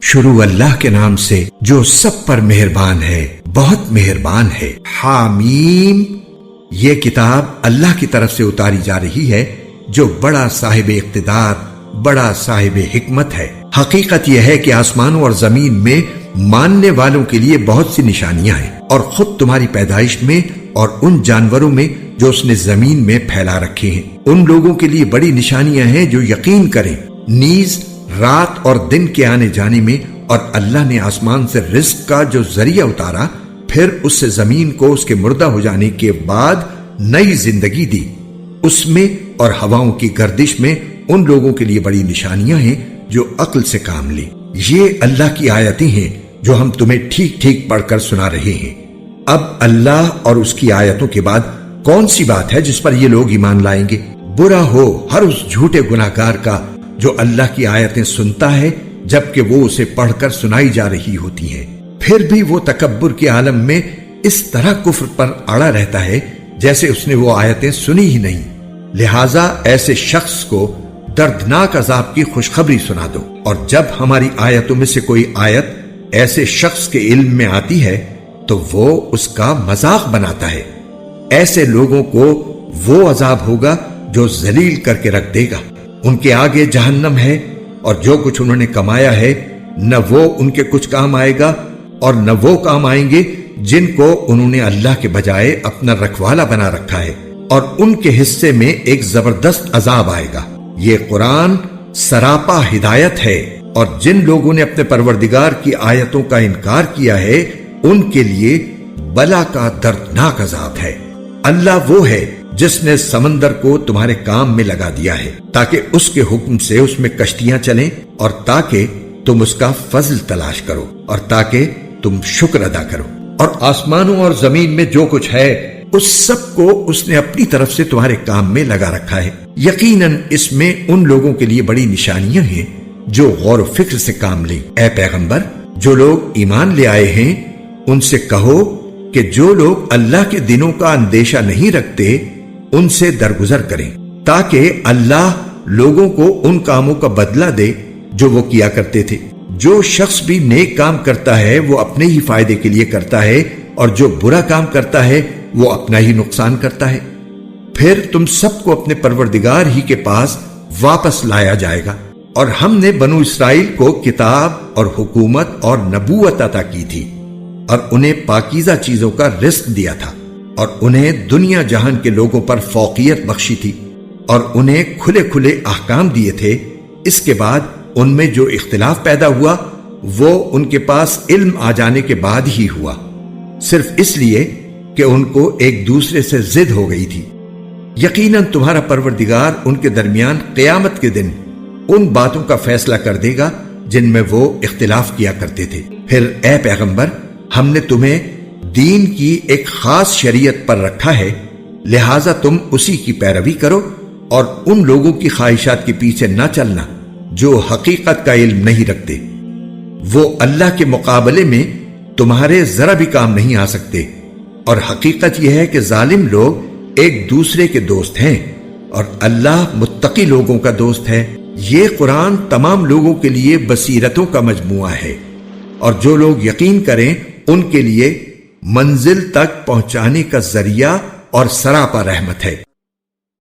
شروع اللہ کے نام سے جو سب پر مہربان ہے، بہت مہربان ہے۔ حامیم، یہ کتاب اللہ کی طرف سے اتاری جا رہی ہے جو بڑا صاحب اقتدار، بڑا صاحب حکمت ہے۔ حقیقت یہ ہے کہ آسمانوں اور زمین میں ماننے والوں کے لیے بہت سی نشانیاں ہیں، اور خود تمہاری پیدائش میں اور ان جانوروں میں جو اس نے زمین میں پھیلا رکھے ہیں، ان لوگوں کے لیے بڑی نشانیاں ہیں جو یقین کریں۔ نیز رات اور دن کے آنے جانے میں، اور اللہ نے آسمان سے رزق کا جو ذریعہ اتارا، پھر اس سے زمین کو اس کے مردہ ہو جانے کے بعد نئی زندگی دی، اس میں اور ہواؤں کی گردش میں ان لوگوں کے لیے بڑی نشانیاں ہیں جو عقل سے کام لیں۔ یہ اللہ کی آیتیں ہیں جو ہم تمہیں ٹھیک ٹھیک پڑھ کر سنا رہے ہیں۔ اب اللہ اور اس کی آیتوں کے بعد کون سی بات ہے جس پر یہ لوگ ایمان لائیں گے؟ برا ہو ہر اس جھوٹے گناہگار کا جو اللہ کی آیتیں سنتا ہے جبکہ وہ اسے پڑھ کر سنائی جا رہی ہوتی ہیں، پھر بھی وہ تکبر کے عالم میں اس طرح کفر پر اڑا رہتا ہے جیسے اس نے وہ آیتیں سنی ہی نہیں۔ لہٰذا ایسے شخص کو دردناک عذاب کی خوشخبری سنا دو، اور جب ہماری آیتوں میں سے کوئی آیت ایسے شخص کے علم میں آتی ہے تو وہ اس کا مذاق بناتا ہے۔ ایسے لوگوں کو وہ عذاب ہوگا جو ذلیل کر کے رکھ دے گا۔ ان کے آگے جہنم ہے، اور جو کچھ انہوں نے کمایا ہے نہ وہ ان کے کچھ کام آئے گا، اور نہ وہ کام آئیں گے جن کو انہوں نے اللہ کے بجائے اپنا رکھوالا بنا رکھا ہے، اور ان کے حصے میں ایک زبردست عذاب آئے گا۔ یہ قرآن سراپا ہدایت ہے، اور جن لوگوں نے اپنے پروردگار کی آیتوں کا انکار کیا ہے ان کے لیے بلا کا دردناک عذاب ہے۔ اللہ وہ ہے جس نے سمندر کو تمہارے کام میں لگا دیا ہے تاکہ اس کے حکم سے اس میں کشتیاں چلیں، اور تاکہ تم اس کا فضل تلاش کرو، اور تاکہ تم شکر ادا کرو۔ اور آسمانوں اور زمین میں جو کچھ ہے اس سب کو اس نے اپنی طرف سے تمہارے کام میں لگا رکھا ہے۔ یقیناً اس میں ان لوگوں کے لیے بڑی نشانیاں ہیں جو غور و فکر سے کام لیں۔ اے پیغمبر، جو لوگ ایمان لے آئے ہیں ان سے کہو کہ جو لوگ اللہ کے دنوں کا اندیشہ نہیں رکھتے ان سے درگزر کریں، تاکہ اللہ لوگوں کو ان کاموں کا بدلہ دے جو وہ کیا کرتے تھے۔ جو شخص بھی نیک کام کرتا ہے وہ اپنے ہی فائدے کے لیے کرتا ہے، اور جو برا کام کرتا ہے وہ اپنا ہی نقصان کرتا ہے۔ پھر تم سب کو اپنے پروردگار ہی کے پاس واپس لایا جائے گا، اور ہم نے بنو اسرائیل کو کتاب اور حکومت اور نبوت عطا کی تھی، اور انہیں پاکیزہ چیزوں کا رزق دیا تھا، اور انہیں دنیا جہان کے لوگوں پر فوقیت بخشی تھی، اور انہیں کھلے کھلے احکام دیے تھے۔ اس کے بعد ان میں جو اختلاف پیدا ہوا وہ ان کے پاس علم آ جانے کے بعد ہی ہوا، صرف اس لیے کہ ان کو ایک دوسرے سے ضد ہو گئی تھی۔ یقیناً تمہارا پروردگار ان کے درمیان قیامت کے دن ان باتوں کا فیصلہ کر دے گا جن میں وہ اختلاف کیا کرتے تھے۔ پھر اے پیغمبر، ہم نے تمہیں دین کی ایک خاص شریعت پر رکھا ہے، لہٰذا تم اسی کی پیروی کرو، اور ان لوگوں کی خواہشات کے پیچھے نہ چلنا جو حقیقت کا علم نہیں رکھتے۔ وہ اللہ کے مقابلے میں تمہارے ذرا بھی کام نہیں آ سکتے، اور حقیقت یہ ہے کہ ظالم لوگ ایک دوسرے کے دوست ہیں، اور اللہ متقی لوگوں کا دوست ہے۔ یہ قرآن تمام لوگوں کے لیے بصیرتوں کا مجموعہ ہے، اور جو لوگ یقین کریں ان کے لیے منزل تک پہنچانے کا ذریعہ اور سراپا رحمت ہے۔